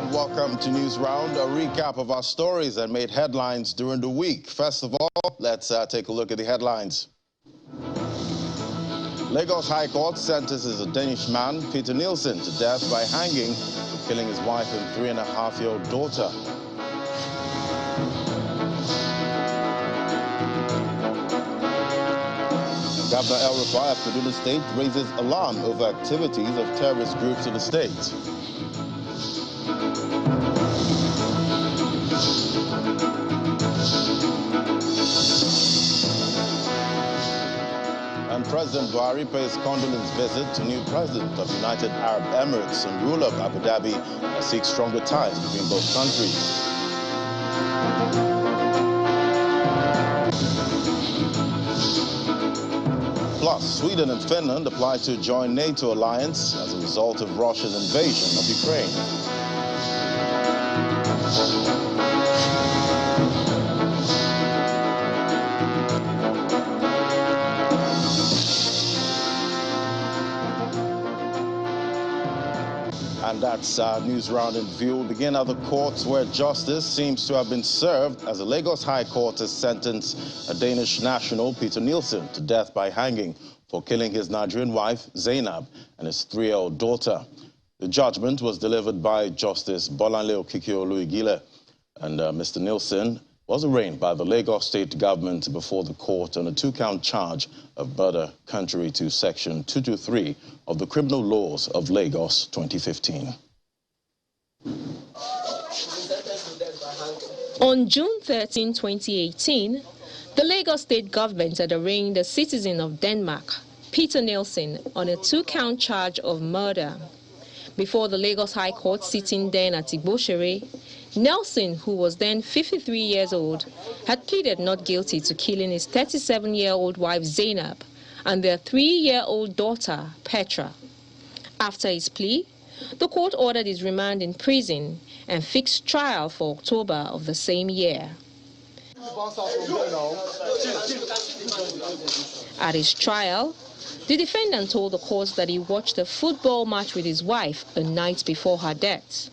and welcome to News Round, a recap of our stories that made headlines during the week. First of all, let's take a look at the headlines. Lagos High Court sentences a Danish man, Peter Nielsen, to death by hanging for killing his wife and 3.5-year-old daughter. Governor El-Rufai of Kaduna State raises alarm over activities of terrorist groups in the state. And President Buhari pays condolence visit to new president of United Arab Emirates and ruler of Abu Dhabi as seeks stronger ties between both countries. Plus, Sweden and Finland apply to join NATO alliance as a result of Russia's invasion of Ukraine. And that's News Round in View. We'll begin at the courts where justice seems to have been served as the Lagos High Court has sentenced a Danish national, Peter Nielsen, to death by hanging for killing his Nigerian wife, Zainab, and his 3-year-old daughter. The judgment was delivered by Justice Bolanle Okikiolu-Igile, and Mr. Nielsen was arraigned by the Lagos state government before the court on a 2-count charge of murder contrary to Section 223 of the Criminal Laws of Lagos 2015. On June 13, 2018, the Lagos state government had arraigned a citizen of Denmark, Peter Nielsen, on a 2-count charge of murder. Before the Lagos High Court sitting then at Igboshere, Nielsen, who was then 53 years old, had pleaded not guilty to killing his 37-year-old wife Zainab and their 3-year-old daughter Petra. After his plea, the court ordered his remand in prison and fixed trial for October of the same year. At his trial, the defendant told the court that he watched a football match with his wife a night before her death.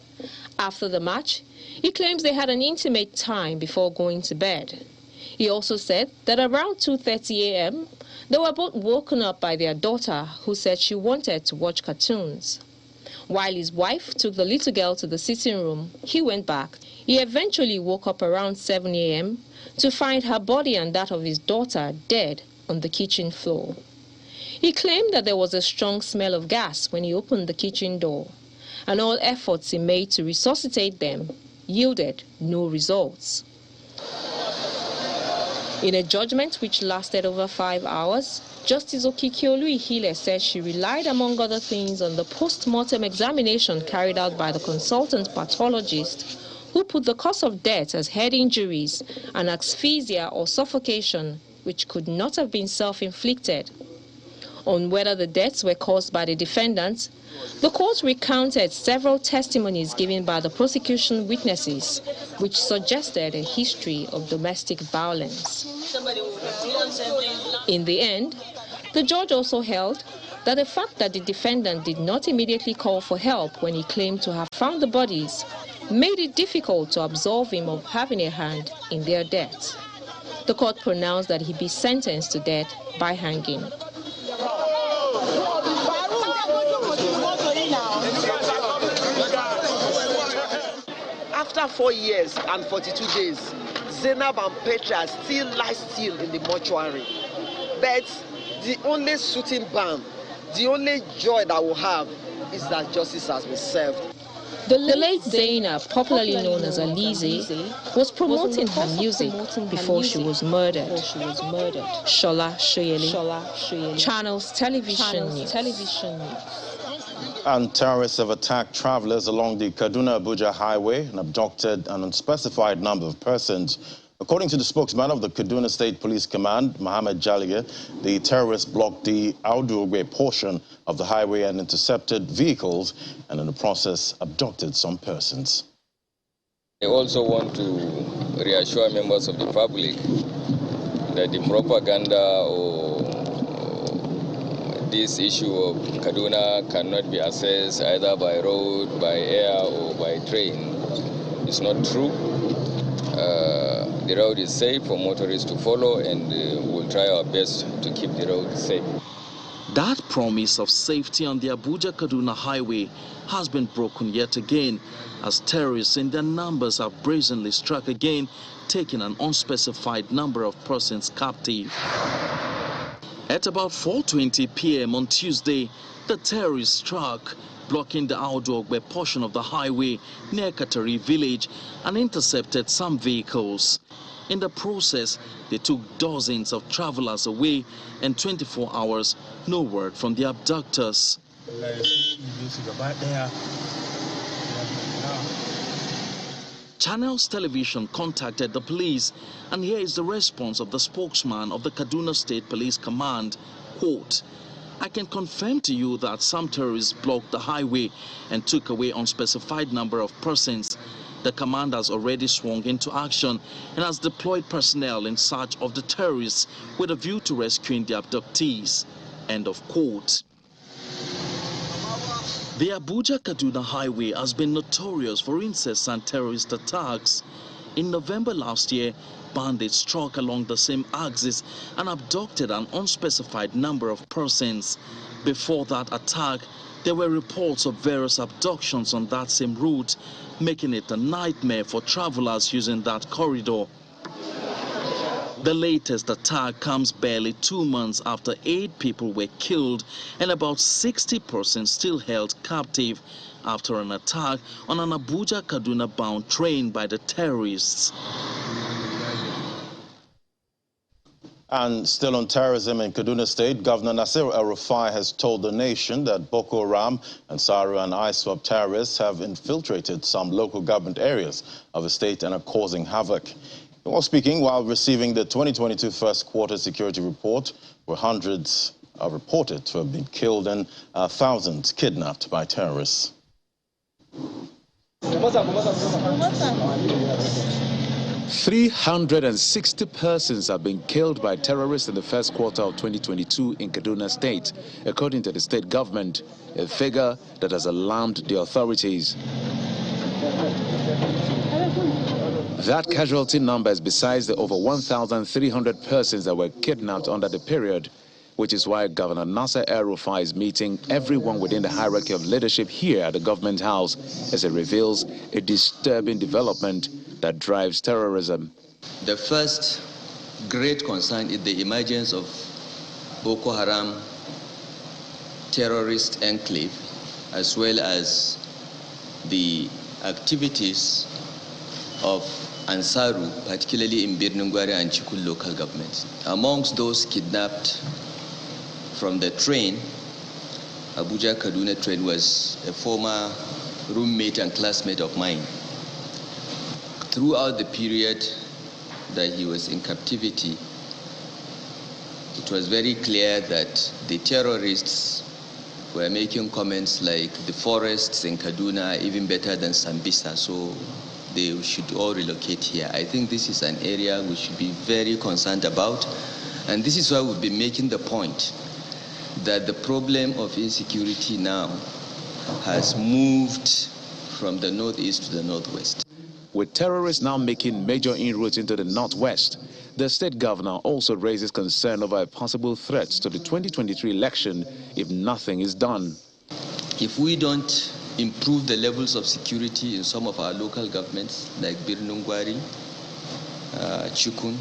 After the match, he claims they had an intimate time before going to bed. He also said that around 2:30 a.m., they were both woken up by their daughter, who said she wanted to watch cartoons. While his wife took the little girl to the sitting room, he went back. He eventually woke up around 7 a.m. to find her body and that of his daughter dead on the kitchen floor. He claimed that there was a strong smell of gas when he opened the kitchen door, and all efforts he made to resuscitate them yielded no results. In a judgment which lasted over 5 hours, Justice Okikiolu-Igile said she relied, among other things, on the post-mortem examination carried out by the consultant pathologist, who put the cause of death as head injuries and asphyxia or suffocation, which could not have been self-inflicted. On whether the deaths were caused by the defendant, the court recounted several testimonies given by the prosecution witnesses, which suggested a history of domestic violence. In the end, the judge also held that the fact that the defendant did not immediately call for help when he claimed to have found the bodies made it difficult to absolve him of having a hand in their death. The court pronounced that he be sentenced to death by hanging. After 4 years and 42 days, Zainab and Petra still lie still in the mortuary. But the only shooting ban, the only joy that we'll have is that justice has been served. The late Zainab, popularly known as Alize, was promoting her music before she was murdered. Shola Shoyele, Channels Television News. And terrorists have attacked travelers along the Kaduna-Abuja highway and abducted an unspecified number of persons. According to the spokesman of the Kaduna State Police Command, Mohammed Jalige, the terrorists blocked the Audugwe portion of the highway and intercepted vehicles, and in the process abducted some persons. I also want to reassure members of the public that the propaganda or this issue of Kaduna cannot be accessed either by road, by air, or by train is not true. The road is safe for motorists to follow, and we'll try our best to keep the road safe. That promise of safety on the Abuja-Kaduna highway has been broken yet again, as terrorists in their numbers have brazenly struck again, taking an unspecified number of persons captive. At about 4:20 p.m. on Tuesday, the terrorists struck, blocking the Audogbe portion of the highway near Katari village and intercepted some vehicles. In the process, they took dozens of travelers away, and 24 hours, no word from the abductors. Channels Television contacted the police, and here is the response of the spokesman of the Kaduna State Police Command. Quote, "I can confirm to you that some terrorists blocked the highway and took away unspecified number of persons. The command has already swung into action and has deployed personnel in search of the terrorists with a view to rescuing the abductees." End of quote. The Abuja-Kaduna highway has been notorious for incessant terrorist attacks. In November last year, bandits struck along the same axis and abducted an unspecified number of persons. Before that attack, there were reports of various abductions on that same route, making it a nightmare for travelers using that corridor. The latest attack comes barely 2 months after 8 people were killed and about 60 persons still held captive after an attack on an Abuja-Kaduna bound train by the terrorists. And still on terrorism in Kaduna State, Governor Nasir El-Rufai has told the nation that Boko Haram, Ansaru and ISWAP terrorists have infiltrated some local government areas of the state and are causing havoc. He was speaking while receiving the 2022 first quarter security report, where hundreds are reported to have been killed and thousands kidnapped by terrorists. 360 persons have been killed by terrorists in the first quarter of 2022 in Kaduna State, according to the state government, a figure that has alarmed the authorities. That casualty number is besides the over 1,300 persons that were kidnapped under the period, which is why Governor Nasir El-Rufai is meeting everyone within the hierarchy of leadership here at the government house as it reveals a disturbing development that drives terrorism. The first great concern is the emergence of Boko Haram terrorist enclave, as well as the activities of Ansaru, particularly in Birnungwari and Chikun local governments. Amongst those kidnapped from the train, Abuja-Kaduna train, was a former roommate and classmate of mine. Throughout the period that he was in captivity, it was very clear that the terrorists were making comments like the forests in Kaduna are even better than Sambisa, so they should all relocate here. I think this is an area we should be very concerned about, and this is why we've been making the point that the problem of insecurity now has moved from the northeast to the northwest. With terrorists now making major inroads into the northwest, the state governor also raises concern over a possible threat to the 2023 election if nothing is done. If we don't improve the levels of security in some of our local governments like Birnungwari, Chikun,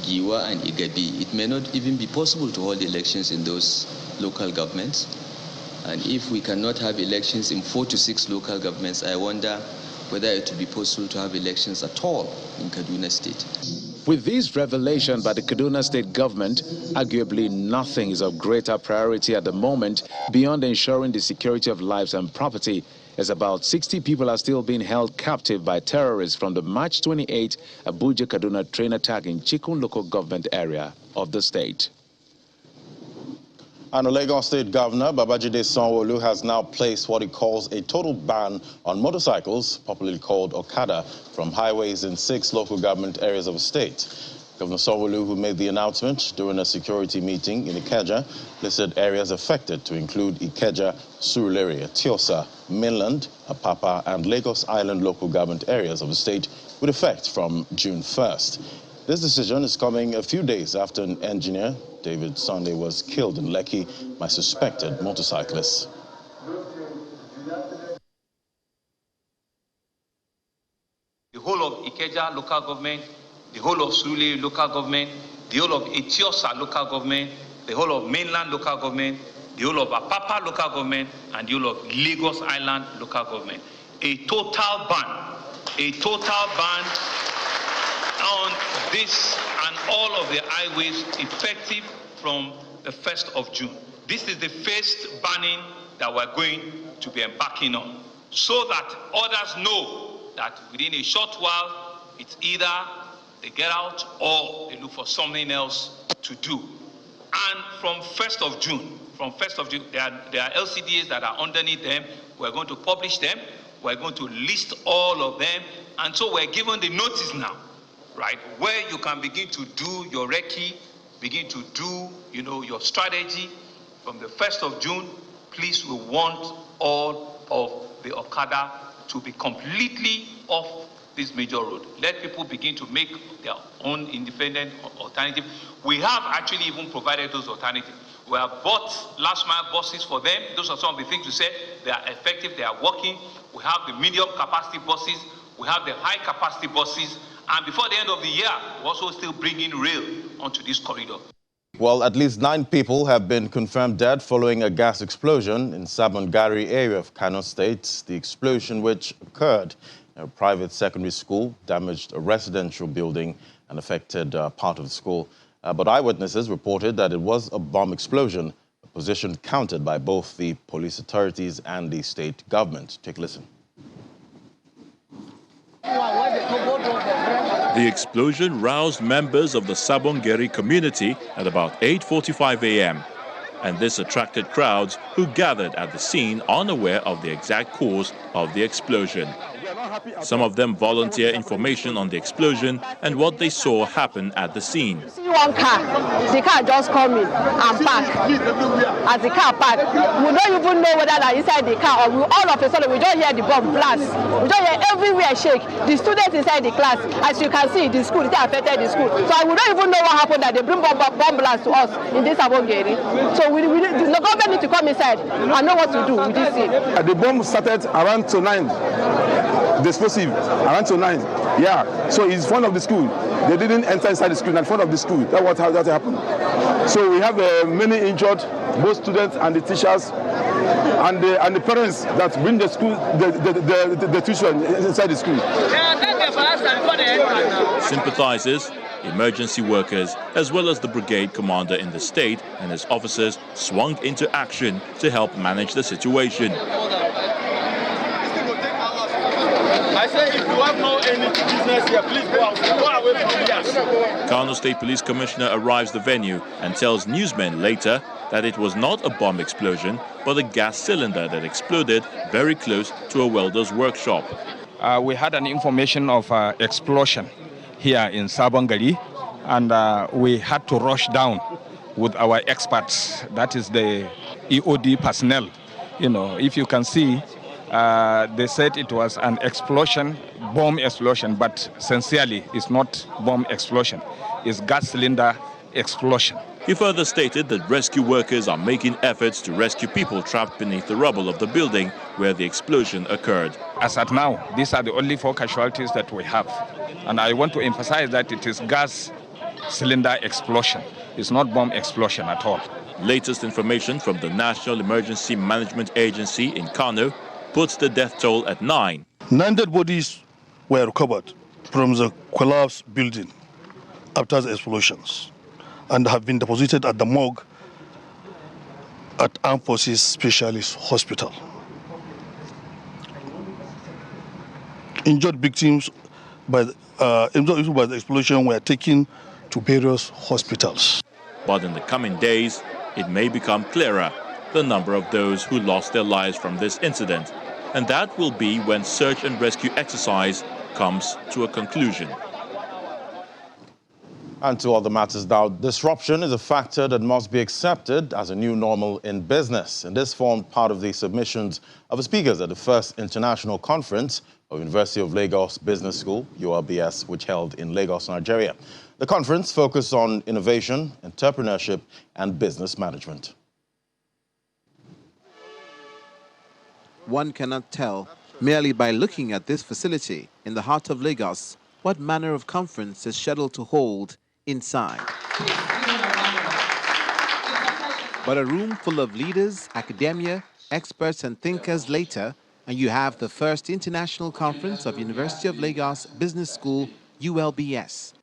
Giwa and Igabi, it may not even be possible to hold elections in those local governments. And if we cannot have elections in 4 to 6 local governments, I wonder whether it will be possible to have elections at all in Kaduna State. With this revelation by the Kaduna State government, arguably nothing is of greater priority at the moment beyond ensuring the security of lives and property, as about 60 people are still being held captive by terrorists from the March 28 Abuja-Kaduna train attack in Chikun local government area of the state. And the Lagos State Governor, Babajide Sanwo-Olu, has now placed what he calls a total ban on motorcycles, popularly called Okada, from highways in 6 local government areas of the state. Governor Sanwo-Olu, who made the announcement during a security meeting in Ikeja, listed areas affected to include Ikeja, Surulere, Tiosa, Mainland, Apapa, and Lagos Island local government areas of the state with effect from June 1st. This decision is coming a few days after an engineer, David Sunday, was killed in Lekki by suspected motorcyclists. The whole of Ikeja local government, the whole of Surulere local government, the whole of Etiosa local government, the whole of Mainland local government, the whole of Apapa local government, and the whole of Lagos Island local government. A total ban on this and all of the highways effective from the 1st of June. This is the first banning that we're going to be embarking on, so that others know that within a short while, it's either they get out or they look for something else to do. And from 1st of June, there are LCDs that are underneath them. We're going to publish them. We're going to list all of them. And so we're given the notice now, right, where you can begin to do your recce, begin to do, your strategy. From the 1st of June, please, we want all of the Okada to be completely off this major road. Let people begin to make their own independent alternative. We have actually even provided those alternatives. We have bought last mile buses for them. Those are some of the things we said. They are effective, they are working. We have the medium capacity buses. We have the high capacity buses. And before the end of the year, we're also still bringing rail onto this corridor. Well, at least 9 people have been confirmed dead following a gas explosion in Sabongari area of Kano State. The explosion, which occurred in a private secondary school, damaged a residential building and affected part of the school. But eyewitnesses reported that it was a bomb explosion, a position countered by both the police authorities and the state government. Take a listen. The explosion roused members of the Sabongeri community at about 8:45 a.m. and this attracted crowds who gathered at the scene unaware of the exact cause of the explosion. Some of them volunteer information on the explosion and what they saw happen at the scene. See one car, the car just come in and park. As the car parked, we don't even know whether they're inside the car or all of a sudden we just hear the bomb blast. We just hear everywhere shake. The students inside the class, as you can see, the school, it affected the school. So we don't even know what happened that they bring bomb blast to us in this Sabongeri. So the government need to come inside and know what to do with this thing. The bomb started around to 9. The explosive around to 9. Yeah. So it's in front of the school. They didn't enter inside the school, in front of the school. That's how that happened. So we have many injured, both students and the teachers, and the parents that bring the school, the tuition inside the school. Sympathizers, emergency workers, as well as the brigade commander in the state and his officers swung into action to help manage the situation. I say if you have no any business here, please go away from here. Kano State Police Commissioner arrives the venue and tells newsmen later that it was not a bomb explosion, but a gas cylinder that exploded very close to a welder's workshop. We had an information of explosion here in Sabongari, and we had to rush down with our experts, that is the EOD personnel. If you can see, they said it was an explosion, bomb explosion, but sincerely, it's not bomb explosion. It's gas cylinder explosion. He further stated that rescue workers are making efforts to rescue people trapped beneath the rubble of the building where the explosion occurred. As at now, these are the only 4 casualties that we have. And I want to emphasize that it is gas cylinder explosion. It's not bomb explosion at all. Latest information from the National Emergency Management Agency in Kano puts the death toll at 9. 9 dead bodies were recovered from the collapsed building after the explosions and have been deposited at the morgue at Armed Forces Specialist Hospital. Injured victims by the explosion were taken to various hospitals. But in the coming days, it may become clearer the number of those who lost their lives from this incident. And that will be when search and rescue exercise comes to a conclusion. And to other matters now, disruption is a factor that must be accepted as a new normal in business. And this formed part of the submissions of the speakers at the first international conference of University of Lagos Business School, ULBS, which held in Lagos, Nigeria. The conference focused on innovation, entrepreneurship, and business management. One cannot tell, merely by looking at this facility in the heart of Lagos, what manner of conference is scheduled to hold inside. But a room full of leaders, academia, experts and thinkers later, and you have the first international conference of University of Lagos Business School, ULBS.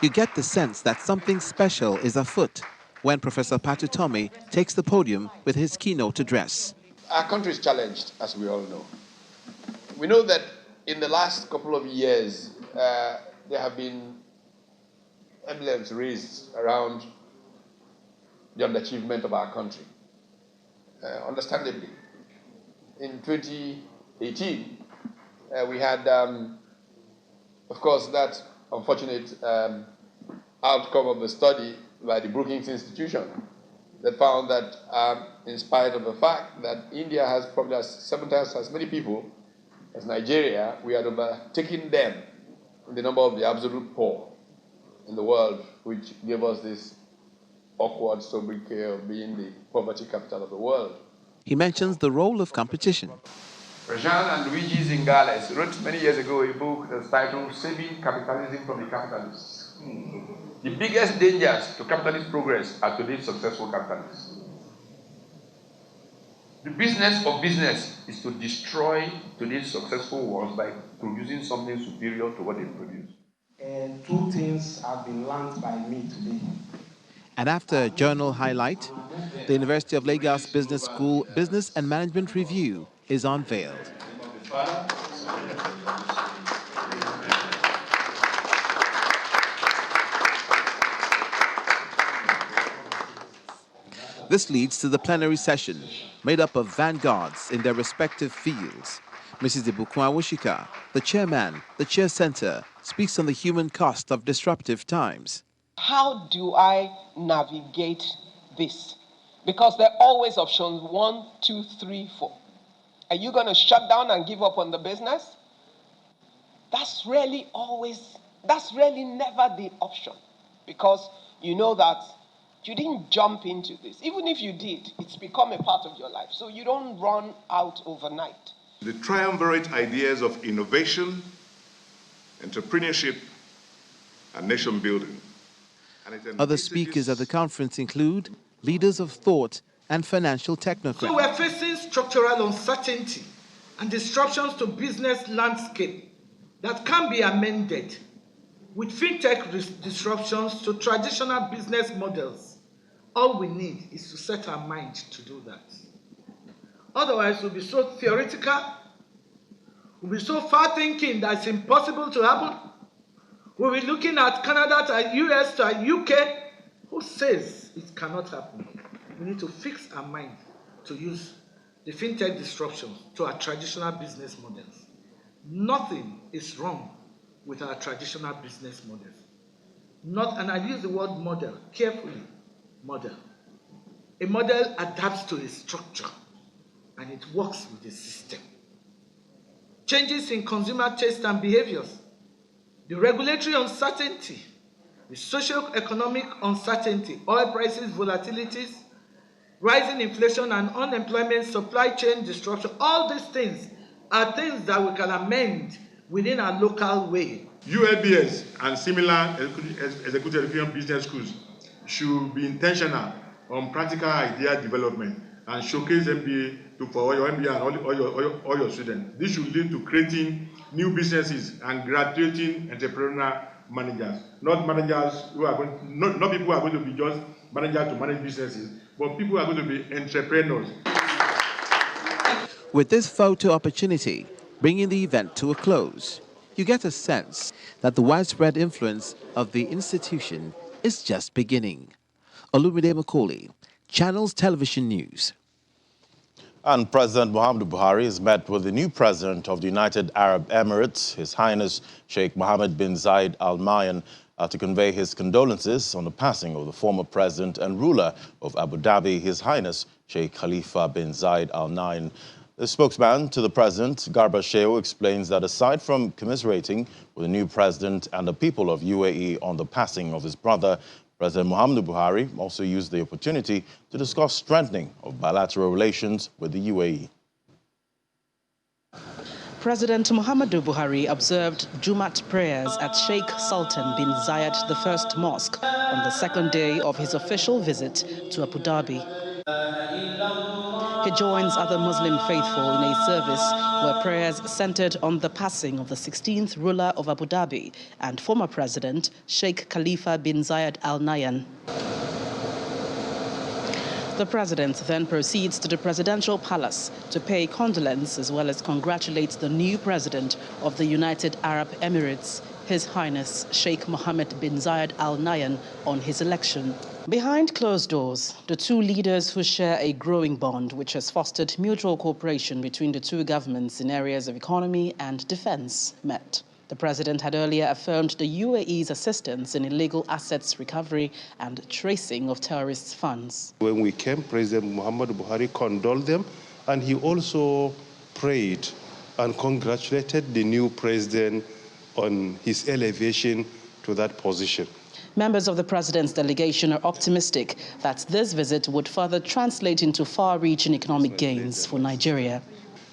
You get the sense that something special is afoot when Professor Patu Tommy takes the podium with his keynote address. Our country is challenged, as we all know. We know that in the last couple of years, there have been emblems raised around the underachievement of our country. Understandably, in 2018, we had, of course, that unfortunate outcome of the study by the Brookings Institution that found that in spite of the fact that India has probably 7 times as many people as Nigeria, we had overtaken them in the number of the absolute poor in the world, which gave us this awkward sobriquet of being the poverty capital of the world. He mentions the role of competition. Rajan and Luigi Zingales wrote many years ago a book that's titled Saving Capitalism from the Capitalists. The biggest dangers to capitalist progress are today's successful capitalists. The business of business is to destroy today's successful ones by producing something superior to what they produce. And 2 things have been learned by me today. And after a journal highlight, the University of Lagos Business School Business and Management Review is unveiled. This leads to the plenary session, made up of vanguards in their respective fields. Mrs. Ibukun Awushika, the chairman, the chair center, speaks on the human cost of disruptive times. How do I navigate this? Because there are always options 1, 2, 3, 4. Are you going to shut down and give up on the business? That's really never the option. Because you know that you didn't jump into this. Even if you did, it's become a part of your life. So you don't run out overnight. The triumvirate ideas of innovation, entrepreneurship, and nation building. Other speakers at the conference include leaders of thought and financial technocrats. So we're facing structural uncertainty and disruptions to business landscape that can be amended with fintech disruptions to traditional business models. All we need is to set our mind to do that. Otherwise, we'll be so theoretical, we'll be so far-thinking that it's impossible to happen. We'll be looking at Canada to US to UK. Who says it cannot happen? We need to fix our mind to use the fintech disruptions to our traditional business models. Nothing is wrong with our traditional business models. And I use the word model carefully. Model. A model adapts to a structure and it works with the system. Changes in consumer taste and behaviors, the regulatory uncertainty, the socio-economic uncertainty, oil prices, volatilities, rising inflation and unemployment, supply chain disruption, all these things are things that we can amend within our local way. ULBS and similar executive education business schools should be intentional on practical idea development and showcase MBA for all your MBA and all your students. This should lead to creating new businesses and graduating entrepreneurial managers, not managers who are going, not people who are going to be just managers to manage businesses, but people who are going to be entrepreneurs. With this photo opportunity bringing the event to a close, you get a sense that the widespread influence of the institution is just beginning. Olumide Macaulay, Channels Television News. And President Muhammadu Buhari has met with the new president of the United Arab Emirates, His Highness Sheikh Mohammed bin Zayed Al Nahyan, to convey his condolences on the passing of the former president and ruler of Abu Dhabi, His Highness Sheikh Khalifa bin Zayed Al Nahyan. The spokesman to the president, Garba Shehu, explains that aside from commiserating with the new president and the people of UAE on the passing of his brother, President Muhammadu Buhari also used the opportunity to discuss strengthening of bilateral relations with the UAE. President Muhammadu Buhari observed Jumat prayers at Sheikh Sultan bin Zayed I Mosque on the second day of his official visit to Abu Dhabi. He joins other Muslim faithful in a service where prayers centered on the passing of the 16th ruler of Abu Dhabi and former president Sheikh Khalifa bin Zayed Al Nahyan. The president then proceeds to the presidential palace to pay condolence as well as congratulate the new president of the United Arab Emirates, His Highness Sheikh Mohammed bin Zayed Al Nahyan, on his election. Behind closed doors, the two leaders who share a growing bond which has fostered mutual cooperation between the two governments in areas of economy and defense met. The president had earlier affirmed the UAE's assistance in illegal assets recovery and tracing of terrorists' funds. When we came, President Muhammadu Buhari condoled them, and he also prayed and congratulated the new president on his elevation to that position. Members of the president's delegation are optimistic that this visit would further translate into far-reaching economic gains for Nigeria.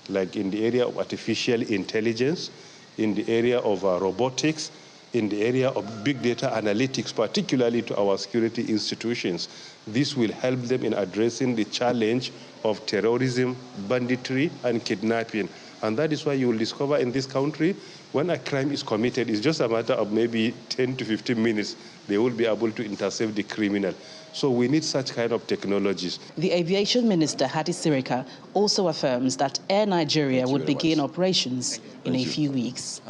Like in the area of artificial intelligence, in the area of robotics, in the area of big data analytics, particularly to our security institutions. This will help them in addressing the challenge of terrorism, banditry, and kidnapping. And that is why you will discover in this country, when a crime is committed, it's just a matter of maybe 10 to 15 minutes, they will be able to intercept the criminal. So we need such kind of technologies. The aviation minister, Hadi Sirika, also affirms that Air Nigeria would begin operations in a few weeks.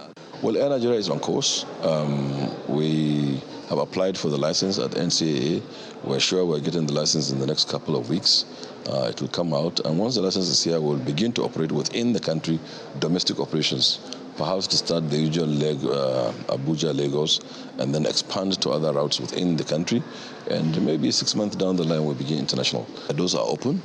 Well, Air Nigeria is on course. We have applied for the license at NCAA. We're sure we're getting the license in the next couple of weeks. It will come out, and once the license is here, we'll begin to operate within the country, domestic operations. Perhaps to start the usual leg, Abuja, Lagos, and then expand to other routes within the country. And maybe 6 months down the line, we'll begin international. Those are open,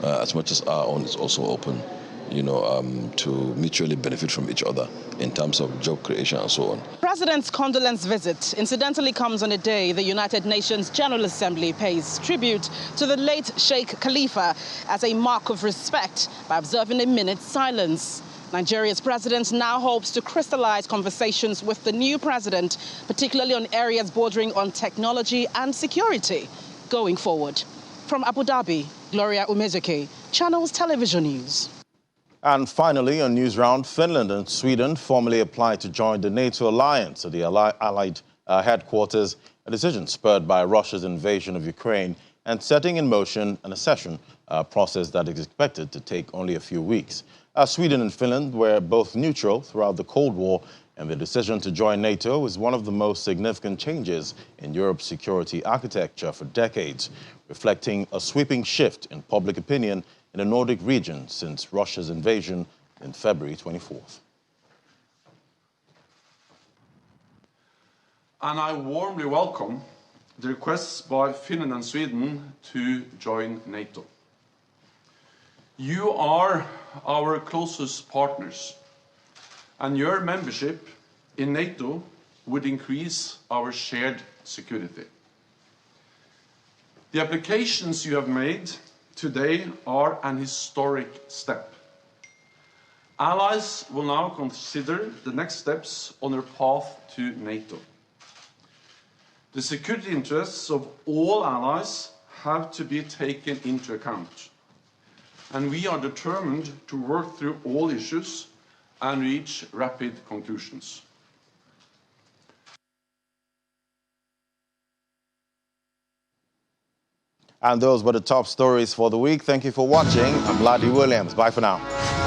as much as our own is also open, to mutually benefit from each other in terms of job creation and so on. President's condolence visit incidentally comes on a day the United Nations General Assembly pays tribute to the late Sheikh Khalifa as a mark of respect by observing a minute's silence. Nigeria's president now hopes to crystallize conversations with the new president, particularly on areas bordering on technology and security, going forward. From Abu Dhabi, Gloria Umezuke, Channels Television News. And finally, on News Round, Finland and Sweden formally applied to join the NATO alliance at the Allied headquarters, a decision spurred by Russia's invasion of Ukraine and setting in motion an accession process that is expected to take only a few weeks. Sweden and Finland were both neutral throughout the Cold War, and the decision to join NATO is one of the most significant changes in Europe's security architecture for decades, reflecting a sweeping shift in public opinion in the Nordic region since Russia's invasion in February 24th. And I warmly welcome the requests by Finland and Sweden to join NATO. You are our closest partners, and your membership in NATO would increase our shared security. The applications you have made today are an historic step. Allies will now consider the next steps on their path to NATO. The security interests of all allies have to be taken into account, and we are determined to work through all issues and reach rapid conclusions. And those were the top stories for the week. Thank you for watching. I'm Ladi Williams. Bye for now.